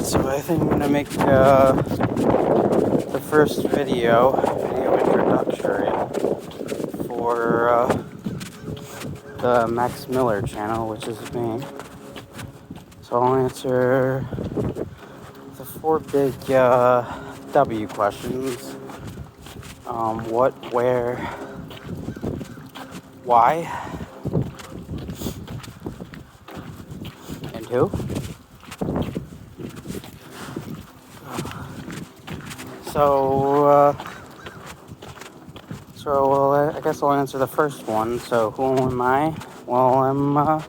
So I think I'm gonna make the first video introductory for the Max Miller channel, which is me. So I'll answer the four big W questions: what, where, why, and who. So I guess I'll answer the first one. So who am I? Well, I'm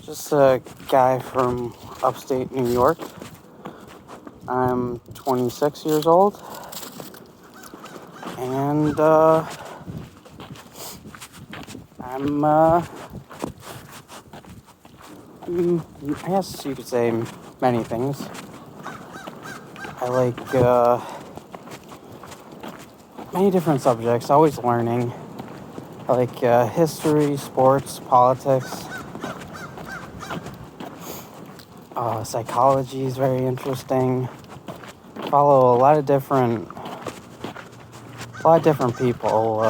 just a guy from upstate New York. I'm 26 years old, and I guess you could say many things. I like many different subjects, always learning. I like history, sports, politics. Psychology is very interesting. Follow a lot of different people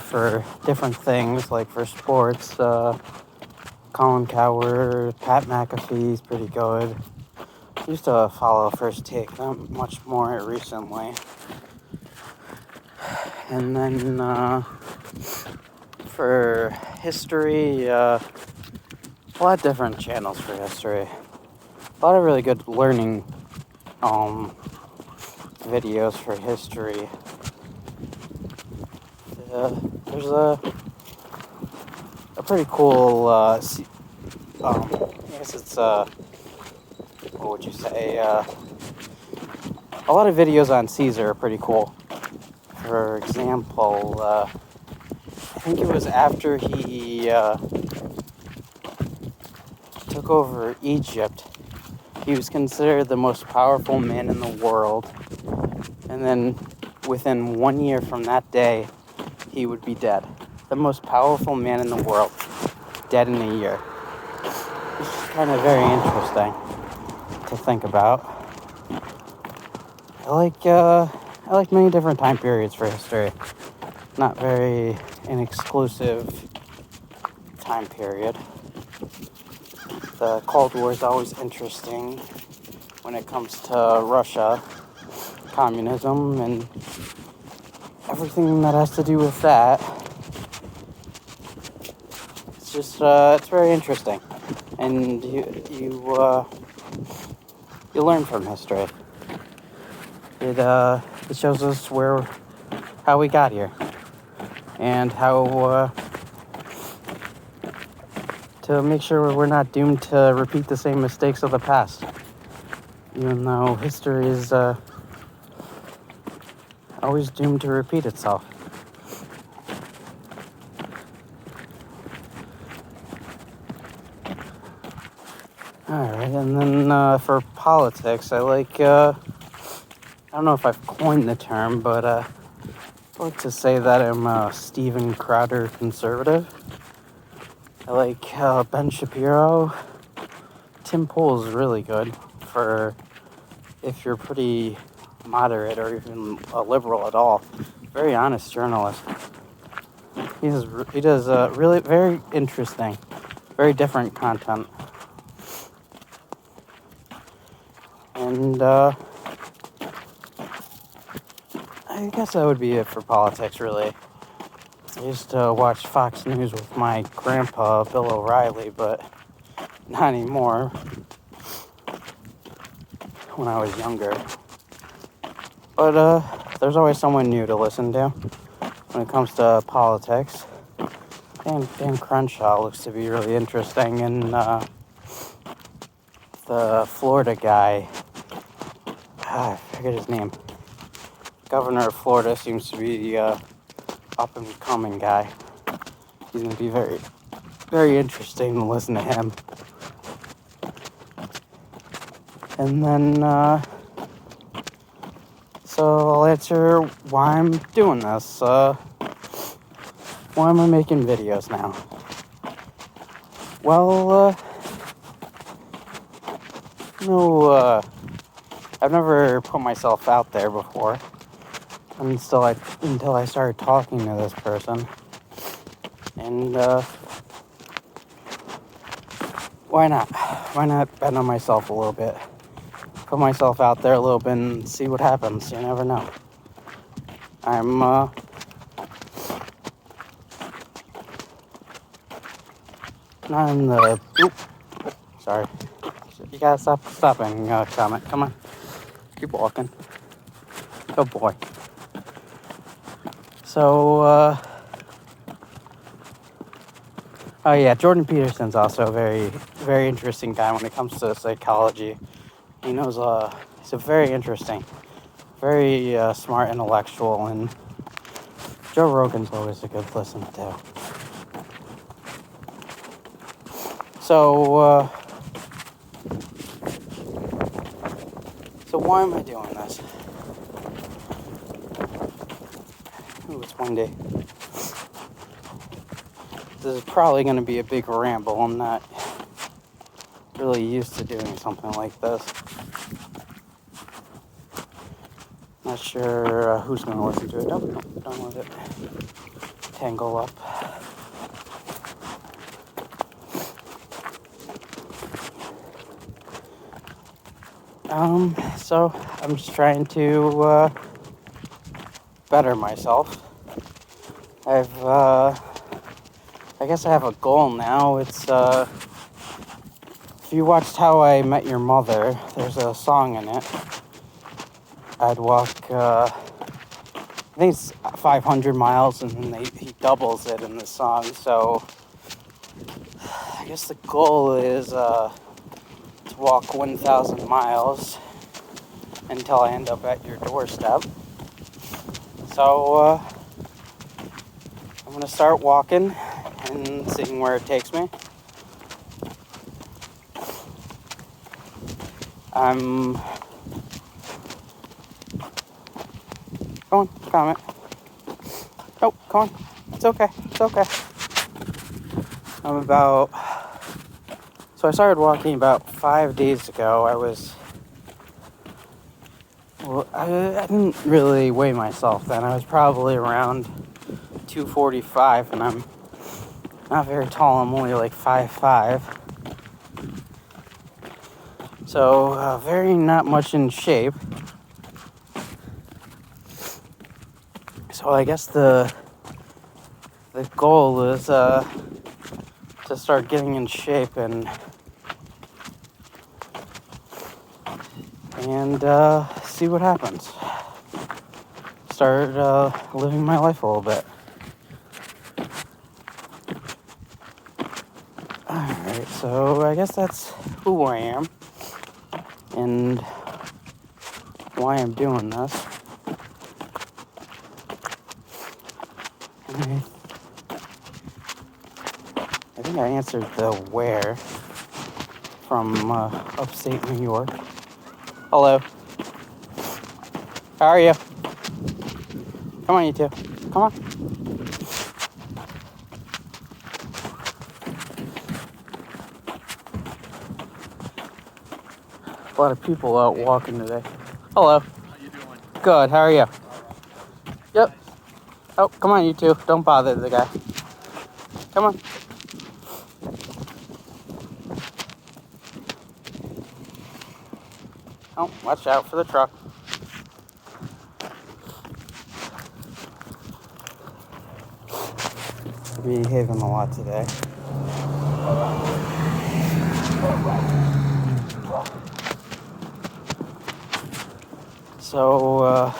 for different things. Like for sports, Colin Coward, Pat McAfee's pretty good. Used to follow First Take, not much more recently. And then for history, a lot of different channels for history. A lot of really good learning videos for history. There's a pretty cool, I guess it's, what would you say, a lot of videos on Caesar are pretty cool. For example, I think it was after he took over Egypt, he was considered the most powerful man in the world, and then within 1 year from that day, he would be dead. The most powerful man in the world, dead in a year. It's just kind of very interesting to think about. I like many different time periods for history. Not very an exclusive time period. The Cold War is always interesting when it comes to Russia, communism, and everything that has to do with that. It's just it's very interesting, and you learn from history. It shows us how we got here, and how to make sure we're not doomed to repeat the same mistakes of the past, even though history is always doomed to repeat itself. Alright, and then for politics, I like, I don't know if I've coined the term, but I like to say that I'm a Steven Crowder conservative. I like Ben Shapiro. Tim Pool is really good for if you're pretty moderate or even a liberal at all. Very honest journalist. He does really very interesting, very different content. And I guess that would be it for politics, really. I used to watch Fox News with my grandpa, Bill O'Reilly, but not anymore when I was younger. But there's always someone new to listen to when it comes to politics. Dan Crenshaw looks to be really interesting, and the Florida guy, I forget his name. Governor of Florida seems to be the up and coming guy. He's going to be very, very interesting to listen to him. And then, so I'll answer why I'm doing this. Why am I making videos now? Well, no, I've never put myself out there before until I started talking to this person. And, why not? Why not bet on myself a little bit? Put myself out there a little bit and see what happens. You never know. I'm, not in the... Oop, sorry. You gotta stop stopping, comment. Come on. Keep walking. Oh, boy. So, oh yeah, Jordan Peterson's also a very, very interesting guy when it comes to psychology. He knows, he's a very interesting, very smart intellectual, and Joe Rogan's always a good listen to. So why am I doing this? Ooh, it's windy. This is probably going to be a big ramble. I'm not really used to doing something like this. Not sure who's going to listen to it. Nope, done with it. Tangle up. So I'm just trying to better myself. I guess I have a goal now. It's, if you watched How I Met Your Mother, there's a song in it. I'd walk, I think it's 500 miles, and then he doubles it in the song. So I guess the goal is to walk 1,000 miles until I end up at your doorstep. So I'm going to start walking and seeing where it takes me. Come on, comment. Oh, come on. It's okay. It's okay. So I started walking about 5 days ago. I didn't really weigh myself then. I was probably around 245, and I'm not very tall. I'm only like 5'5". So, very not much in shape. So I guess the goal is to start getting in shape and see what happens. Start living my life a little bit. Alright, so I guess that's who I am and why I'm doing this. I think I answered the where from upstate New York. Hello. How are you? Come on, you two. Come on. A lot of people out walking today. Hello. How you doing? Good. How are you? All right. Yep. Oh, come on, you two. Don't bother the guy. Come on. Oh, watch out for the truck. Behaving a lot today. So,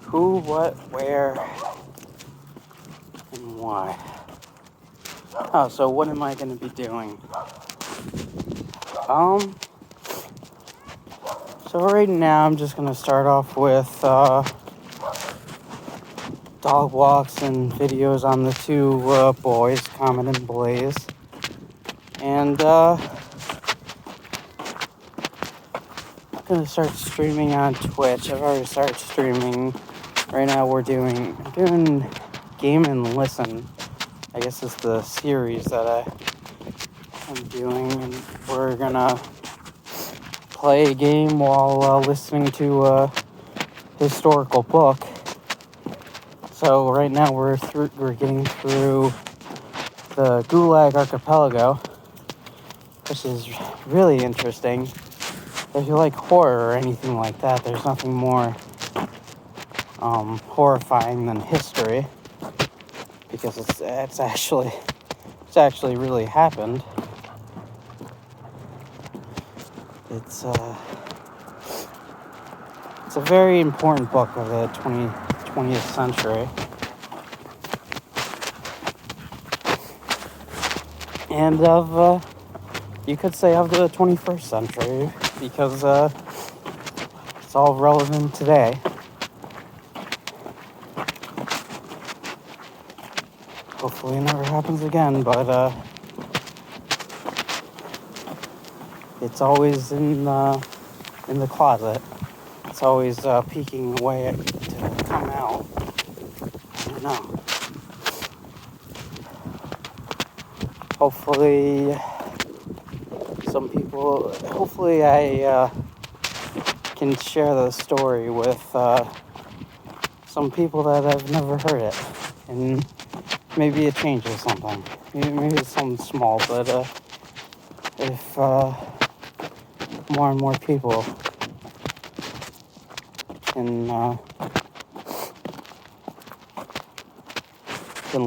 who, what, where, and why? Oh, so what am I going to be doing? So right now I'm just going to start off with, dog walks and videos on the two, boys, Comet and Blaze. And, I'm going to start streaming on Twitch. I've already started streaming. Right now I'm doing Game and Listen. I guess it's the series that I'm doing, and we're gonna play a game while listening to a historical book. So right now we're getting through the Gulag Archipelago, which is really interesting. If you like horror or anything like that, there's nothing more horrifying than history, because it's actually really happened. It's a very important book of the 20th century, and of you could say of the 21st century, because it's all relevant today. Hopefully it never happens again, but it's always in the closet. It's always peeking away to come out. I don't know. Hopefully I can share the story with some people that have never heard it, and maybe it changes something. Maybe it's something small, but if more and more people can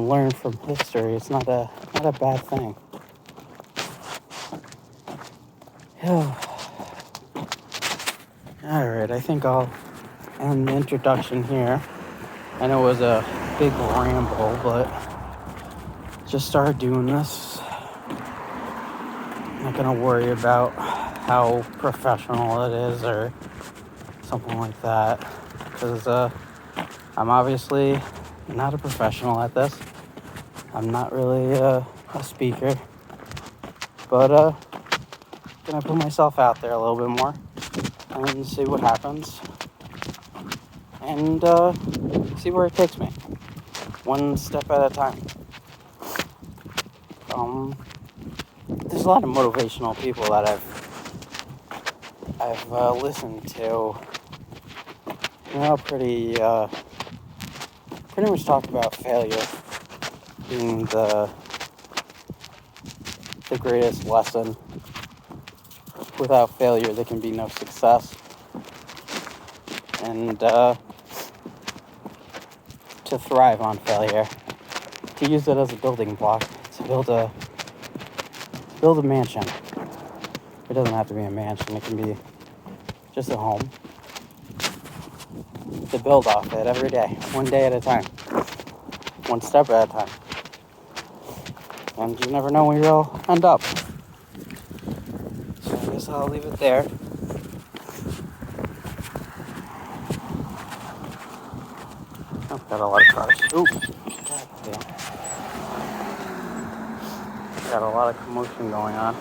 learn from history, it's not a bad thing. Alright, I think I'll end the introduction here. I know it was a big ramble, but just started doing this. I'm not gonna worry about how professional it is or something like that, because I'm obviously not a professional at this. I'm not really a speaker, but gonna put myself out there a little bit more and see what happens, and see where it takes me, one step at a time. There's a lot of motivational people that I've listened to, pretty much talk about failure being the greatest lesson. Without failure, there can be no success. And to thrive on failure, to use it as a building block, to build a mansion. It doesn't have to be a mansion, it can be just a home. To build off it every day, one day at a time, one step at a time. And you never know where you'll end up. So I guess I'll leave it there. I've got a lot of cars. Ooh, god damn. Got a lot of commotion going on.